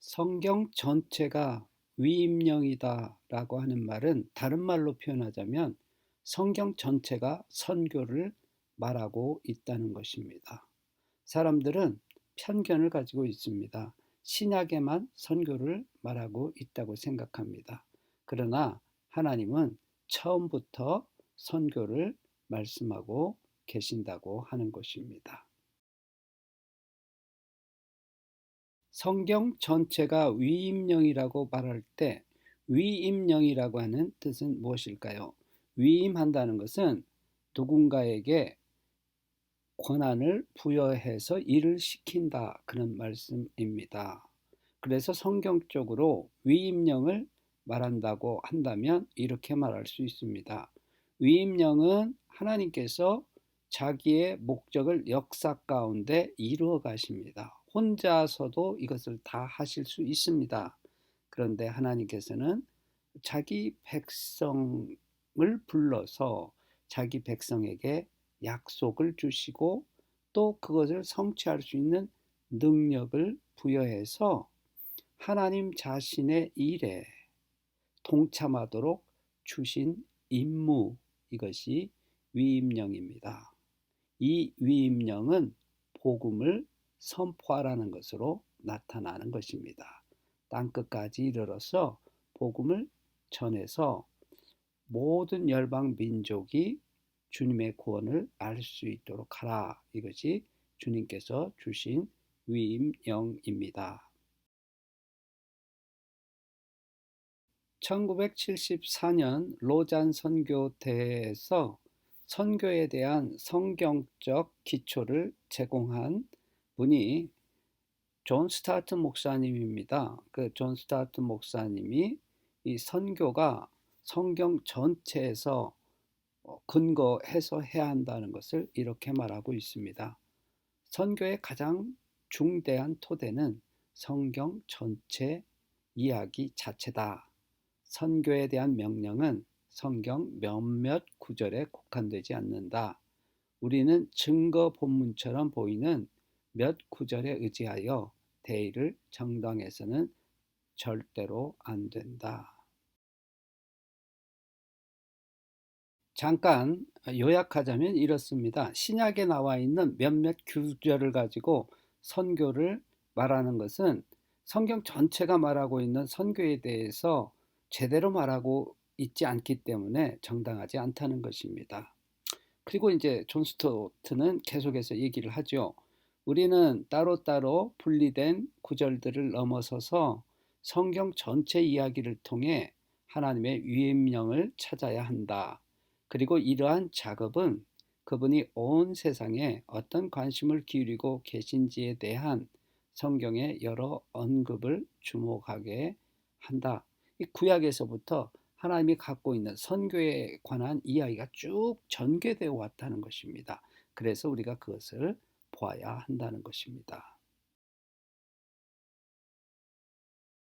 성경 전체가 위임령이다라고 하는 말은 다른 말로 표현하자면 성경 전체가 선교를 말하고 있다는 것입니다. 사람들은 편견을 가지고 있습니다. 신약에만 선교를 말하고 있다고 생각합니다. 그러나 하나님은 처음부터 선교를 말씀하고 계신다고 하는 것입니다. 성경 전체가 위임령이라고 말할 때 위임령이라고 하는 뜻은 무엇일까요? 위임한다는 것은 누군가에게 권한을 부여해서 일을 시킨다 그런 말씀입니다. 그래서 성경적으로 위임령을 말한다고 한다면 이렇게 말할 수 있습니다. 위임령은 하나님께서 자기의 목적을 역사 가운데 이루어 가십니다. 혼자서도 이것을 다 하실 수 있습니다. 그런데 하나님께서는 자기 백성을 불러서 자기 백성에게 약속을 주시고 또 그것을 성취할 수 있는 능력을 부여해서 하나님 자신의 일에 동참하도록 주신 임무, 이것이 위임령입니다. 이 위임령은 복음을 선포하라는 것으로 나타나는 것입니다. 땅끝까지 이르러서 복음을 전해서 모든 열방 민족이 주님의 구원을 알 수 있도록 하라. 이것이 주님께서 주신 위임령입니다. 1974년 로잔 선교대회에서 선교에 대한 성경적 기초를 제공한 분이 존 스타트 목사님입니다. 그 존 스타트 목사님이 이 선교가 성경 전체에서 근거해서 해야 한다는 것을 이렇게 말하고 있습니다. 선교의 가장 중대한 토대는 성경 전체 이야기 자체다. 선교에 대한 명령은 성경 몇몇 구절에 국한되지 않는다. 우리는 증거 본문처럼 보이는 몇 구절에 의지하여 대의를 정당해서는 절대로 안 된다. 잠깐 요약하자면 이렇습니다. 신약에 나와 있는 몇몇 구절을 가지고 선교를 말하는 것은 성경 전체가 말하고 있는 선교에 대해서 제대로 말하고 있지 않기 때문에 정당하지 않다는 것입니다. 그리고 이제 존 스토트는 계속해서 얘기를 하죠. 우리는 따로따로 분리된 구절들을 넘어서서 성경 전체 이야기를 통해 하나님의 위임령을 찾아야 한다. 그리고 이러한 작업은 그분이 온 세상에 어떤 관심을 기울이고 계신지에 대한 성경의 여러 언급을 주목하게 한다. 이 구약에서부터 하나님이 갖고 있는 선교에 관한 이야기가 쭉 전개되어 왔다는 것입니다. 그래서 우리가 그것을 보아야 한다는 것입니다.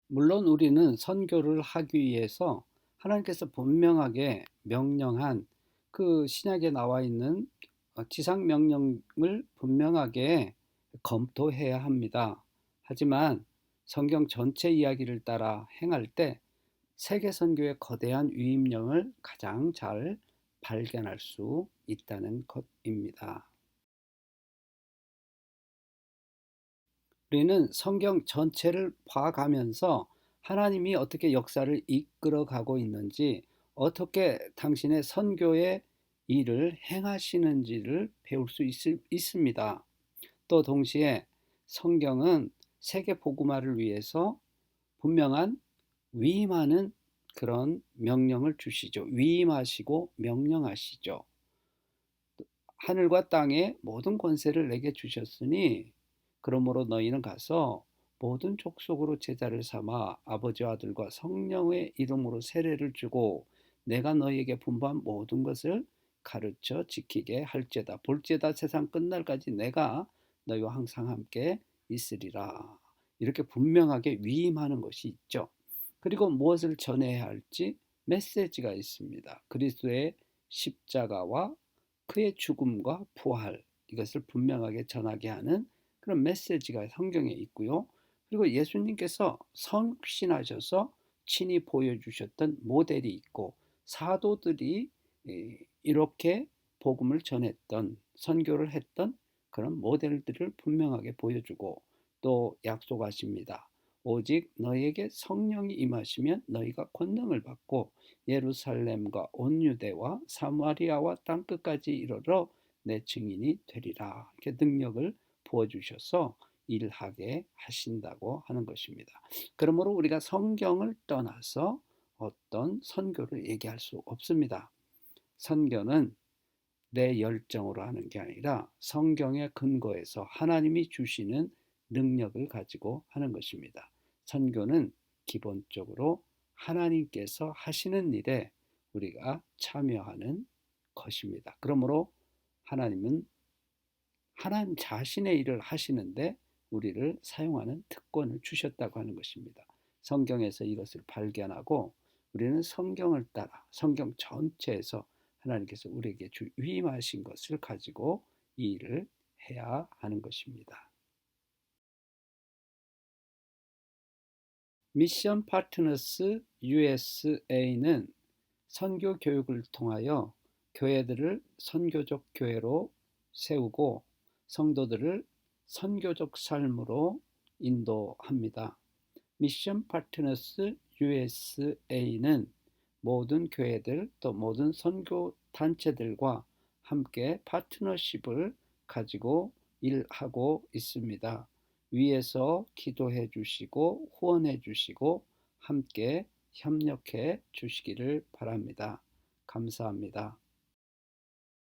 물론 우리는 선교를 하기 위해서 하나님께서 분명하게 명령한 그 신약에 나와 있는 지상 명령을 분명하게 검토해야 합니다. 하지만 성경 전체 이야기를 따라 행할 때 세계 선교의 거대한 위임령을 가장 잘 발견할 수 있다는 것입니다. 우리는 성경 전체를 봐가면서 하나님이 어떻게 역사를 이끌어 가고 있는지, 어떻게 당신의 선교의 일을 행하시는지를 배울 수 있습니다. 또 동시에 성경은 세계 복음화를 위해서 분명한 위임하는 그런 명령을 주시죠. 위임하시고 명령하시죠. 하늘과 땅의 모든 권세를 내게 주셨으니 그러므로 너희는 가서 모든 족속으로 제자를 삼아 아버지와 아들과 성령의 이름으로 세례를 주고 내가 너희에게 분부한 모든 것을 가르쳐 지키게 할지어다. 볼지어다 세상 끝날까지 내가 너희와 항상 함께 있으리라. 이렇게 분명하게 위임하는 것이 있죠. 그리고 무엇을 전해야 할지 메시지가 있습니다. 그리스도의 십자가와 그의 죽음과 부활, 이것을 분명하게 전하게 하는 그런 메시지가 성경에 있고요. 그리고 예수님께서 성육신하셔서 친히 보여주셨던 모델이 있고 사도들이 이렇게 복음을 전했던 선교를 했던 그런 모델들을 분명하게 보여주고 또 약속하십니다. 오직 너희에게 성령이 임하시면 너희가 권능을 받고 예루살렘과 온 유대와 사마리아와 땅끝까지 이르러 내 증인이 되리라. 이렇게 능력을 부어주셔서 일하게 하신다고 하는 것입니다. 그러므로 우리가 성경을 떠나서 어떤 선교를 얘기할 수 없습니다. 선교는 내 열정으로 하는 게 아니라 성경의 근거에서 하나님이 주시는 능력을 가지고 하는 것입니다. 선교는 기본적으로 하나님께서 하시는 일에 우리가 참여하는 것입니다. 그러므로 하나님은 하나님 자신의 일을 하시는데 우리를 사용하는 특권을 주셨다고 하는 것입니다. 성경에서 이것을 발견하고 우리는 성경을 따라 성경 전체에서 하나님께서 우리에게 위임하신 것을 가지고 이 일을 해야 하는 것입니다. 미션 파트너스 USA는 선교 교육을 통하여 교회들을 선교적 교회로 세우고 성도들을 선교적 삶으로 인도합니다. 미션 파트너스 USA는 모든 교회들 또 모든 선교 단체들과 함께 파트너십을 가지고 일하고 있습니다. 위에서 기도해 주시고 후원해 주시고 함께 협력해 주시기를 바랍니다. 감사합니다.